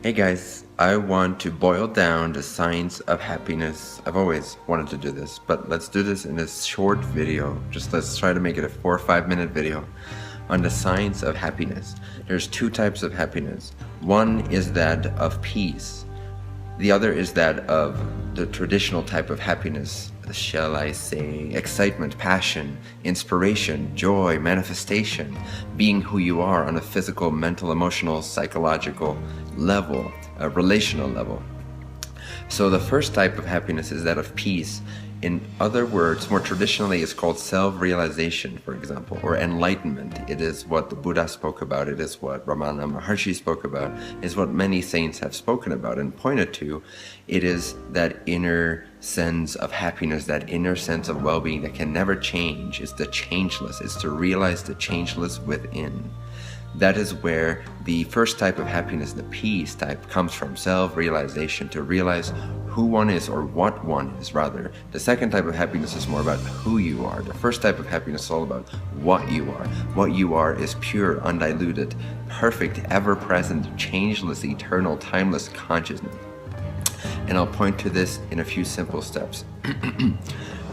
Hey guys, I want to boil down the science of happiness. I've always wanted to do this, but let's do this in this short video. Just let's try to make it a 4 or 5 minute video on the science of happiness. There's two types of happiness. One is that of peace. The other is that of the traditional type of happiness, shall I say, excitement, passion, inspiration, joy, manifestation, being who you are on a physical, mental, emotional, psychological level, a relational level. So the first type of happiness is that of peace. In other words, more traditionally, it's called self-realization, for example, or enlightenment. It is what the Buddha spoke about. It is what Ramana Maharshi spoke about. It is what many saints have spoken about and pointed to. It is that inner sense of happiness, that inner sense of well-being that can never change. It's the changeless. It's to realize the changeless within. That is where the first type of happiness, the peace type, comes from, self-realization, to realize who one is, or what one is, rather. The second type of happiness is more about who you are. The first type of happiness is all about what you are. What you are is pure, undiluted, perfect, ever-present, changeless, eternal, timeless consciousness. And I'll point to this in a few simple steps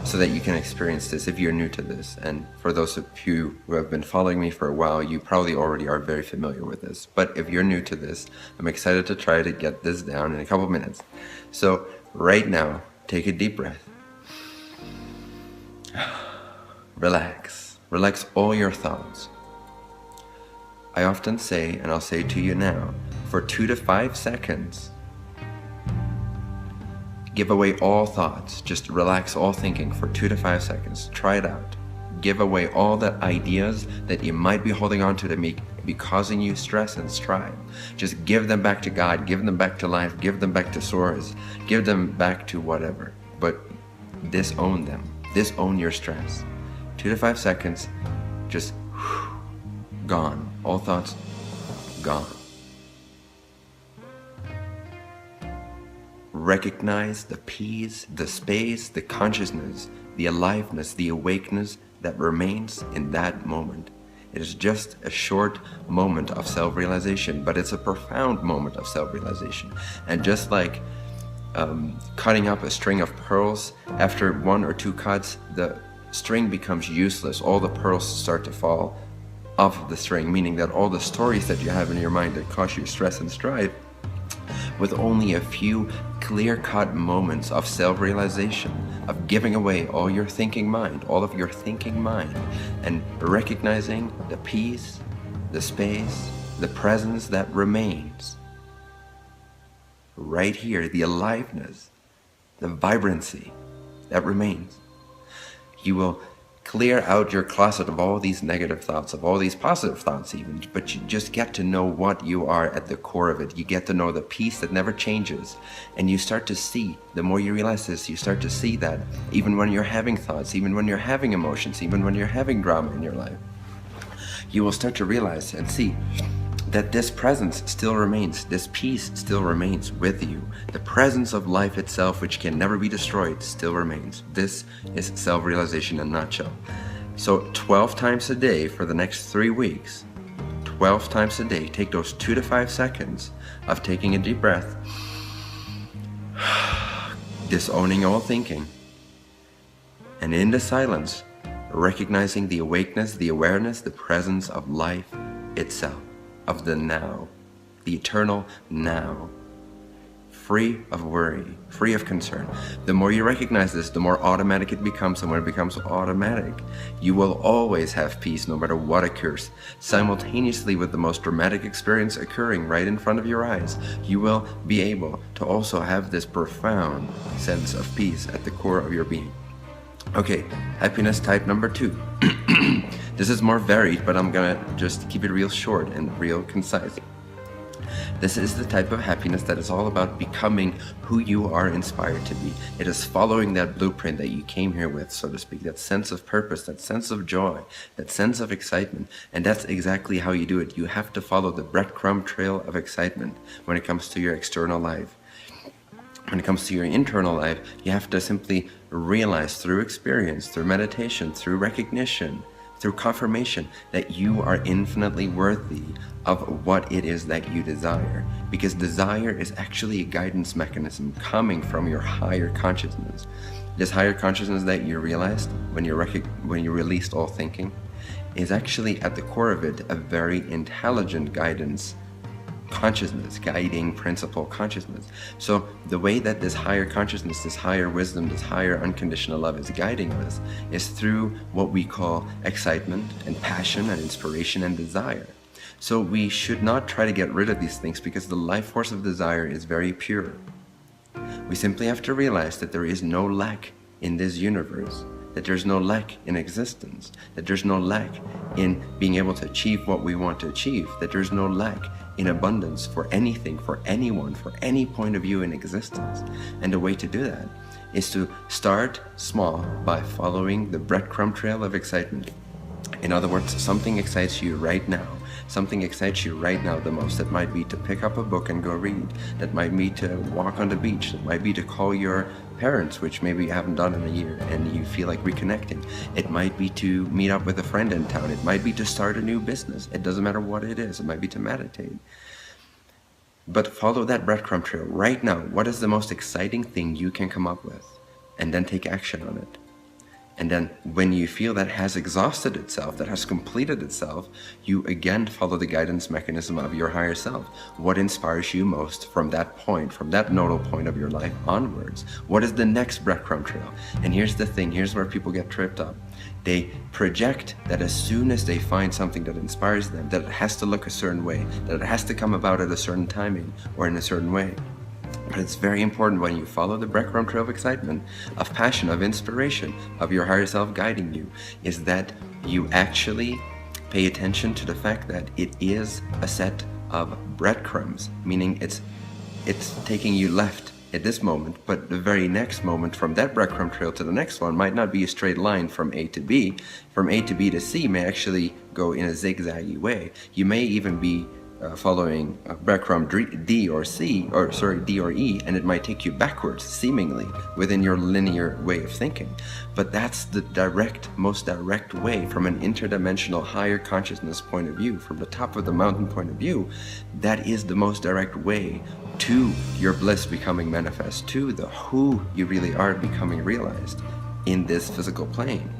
so that you can experience this if you're new to this. And for those of you who have been following me for a while, you probably already are very familiar with this. But if you're new to this, I'm excited to try to get this down in a couple minutes. So right now, take a deep breath. Relax. Relax all your thoughts. I often say, and I'll say to you now, for 2 to 5 seconds, give away all thoughts. Just relax all thinking for 2 to 5 seconds. Try it out. Give away all the ideas that you might be holding on to that may be causing you stress and strife. Just give them back to God. Give them back to life. Give them back to source. Give them back to whatever. But disown them. Disown your stress. 2 to 5 seconds. Just gone. All thoughts gone. Recognize the peace, the space, the consciousness, the aliveness, the awakeness that remains in that moment. It is just a short moment of self-realization, but it's a profound moment of self-realization. And just like cutting up a string of pearls, after 1 or 2 cuts, the string becomes useless. All the pearls start to fall off of the string, meaning that all the stories that you have in your mind that cause you stress and strife, with only a few clear-cut moments of self-realization, of giving away all your thinking mind, all of your thinking mind, and recognizing the peace, the space, the presence that remains. Right here, the aliveness, the vibrancy that remains. You will clear out your closet of all these negative thoughts, of all these positive thoughts even, but you just get to know what you are at the core of it. You get to know the peace that never changes. And you start to see, the more you realize this, you start to see that even when you're having thoughts, even when you're having emotions, even when you're having drama in your life, you will start to realize and see that this presence still remains, this peace still remains with you. The presence of life itself, which can never be destroyed, still remains. This is self-realization in a nutshell. So 12 times a day for the next 3 weeks, 12 times a day, take those 2 to 5 seconds of taking a deep breath, disowning all thinking, and in the silence, recognizing the awakeness, the awareness, the presence of life itself, of the now, the eternal now, free of worry, free of concern. The more you recognize this, the more automatic it becomes, and when it becomes automatic, you will always have peace no matter what occurs. Simultaneously with the most dramatic experience occurring right in front of your eyes, you will be able to also have this profound sense of peace at the core of your being. Okay, happiness type number 2. This is more varied, but I'm gonna just keep it real short and real concise. This is the type of happiness that is all about becoming who you are inspired to be. It is following that blueprint that you came here with, so to speak, that sense of purpose, that sense of joy, that sense of excitement. And that's exactly how you do it. You have to follow the breadcrumb trail of excitement when it comes to your external life. When it comes to your internal life, you have to simply realize through experience, through meditation, through recognition, through confirmation that you are infinitely worthy of what it is that you desire. Because desire is actually a guidance mechanism coming from your higher consciousness. This higher consciousness that you realized when you released all thinking is actually at the core of it a very intelligent guidance consciousness, guiding principle consciousness. So the way that this higher consciousness, this higher wisdom, this higher unconditional love is guiding us is through what we call excitement and passion and inspiration and desire. So we should not try to get rid of these things because the life force of desire is very pure. We simply have to realize that there is no lack in this universe, that there's no lack in existence, that there's no lack in being able to achieve what we want to achieve, that there's no lack in abundance for anything, for anyone, for any point of view in existence. And the way to do that is to start small by following the breadcrumb trail of excitement. In other words, something excites you right now. Something excites you right now the most. That might be to pick up a book and go read. That might be to walk on the beach. That might be to call your parents, which maybe you haven't done in a year and you feel like reconnecting. It might be to meet up with a friend in town. It might be to start a new business. It doesn't matter what it is. It might be to meditate. But follow that breadcrumb trail right now. What is the most exciting thing you can come up with? And then take action on it. And then when you feel that has exhausted itself, that has completed itself, you again follow the guidance mechanism of your higher self. What inspires you most from that point, from that nodal point of your life onwards? What is the next breadcrumb trail? And here's the thing, here's where people get tripped up. They project that as soon as they find something that inspires them, that it has to look a certain way, that it has to come about at a certain timing or in a certain way. But it's very important when you follow the breadcrumb trail of excitement, of passion, of inspiration, of your higher self guiding you, is that you actually pay attention to the fact that it is a set of breadcrumbs, meaning it's taking you left at this moment, but the very next moment from that breadcrumb trail to the next one might not be a straight line from A to B. From A to B to C may actually go in a zigzaggy way. You may even be following breadcrumb D or E, and it might take you backwards, seemingly, within your linear way of thinking. But that's the most direct way from an interdimensional higher consciousness point of view, from the top of the mountain point of view. That is the most direct way to your bliss becoming manifest, to the who you really are becoming realized in this physical plane.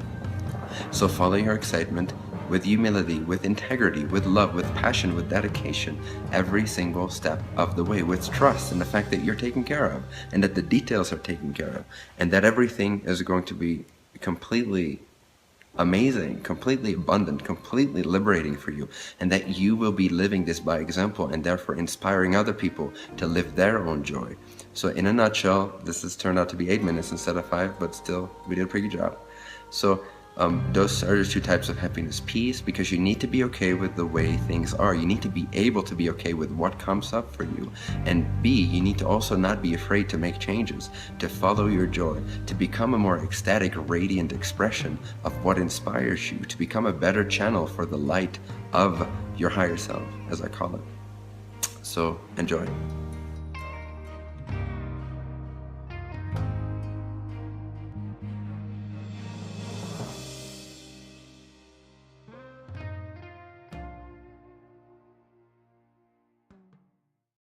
So follow your excitement with humility, with integrity, with love, with passion, with dedication, every single step of the way, with trust in the fact that you're taken care of, and that the details are taken care of, and that everything is going to be completely amazing, completely abundant, completely liberating for you, and that you will be living this by example and therefore inspiring other people to live their own joy. So in a nutshell, this has turned out to be 8 minutes instead of 5, but still, we did a pretty good job. So those are the two types of happiness. Peace, because you need to be okay with the way things are. You need to be able to be okay with what comes up for you. And B, you need to also not be afraid to make changes, to follow your joy, to become a more ecstatic, radiant expression of what inspires you, to become a better channel for the light of your higher self, as I call it. So enjoy.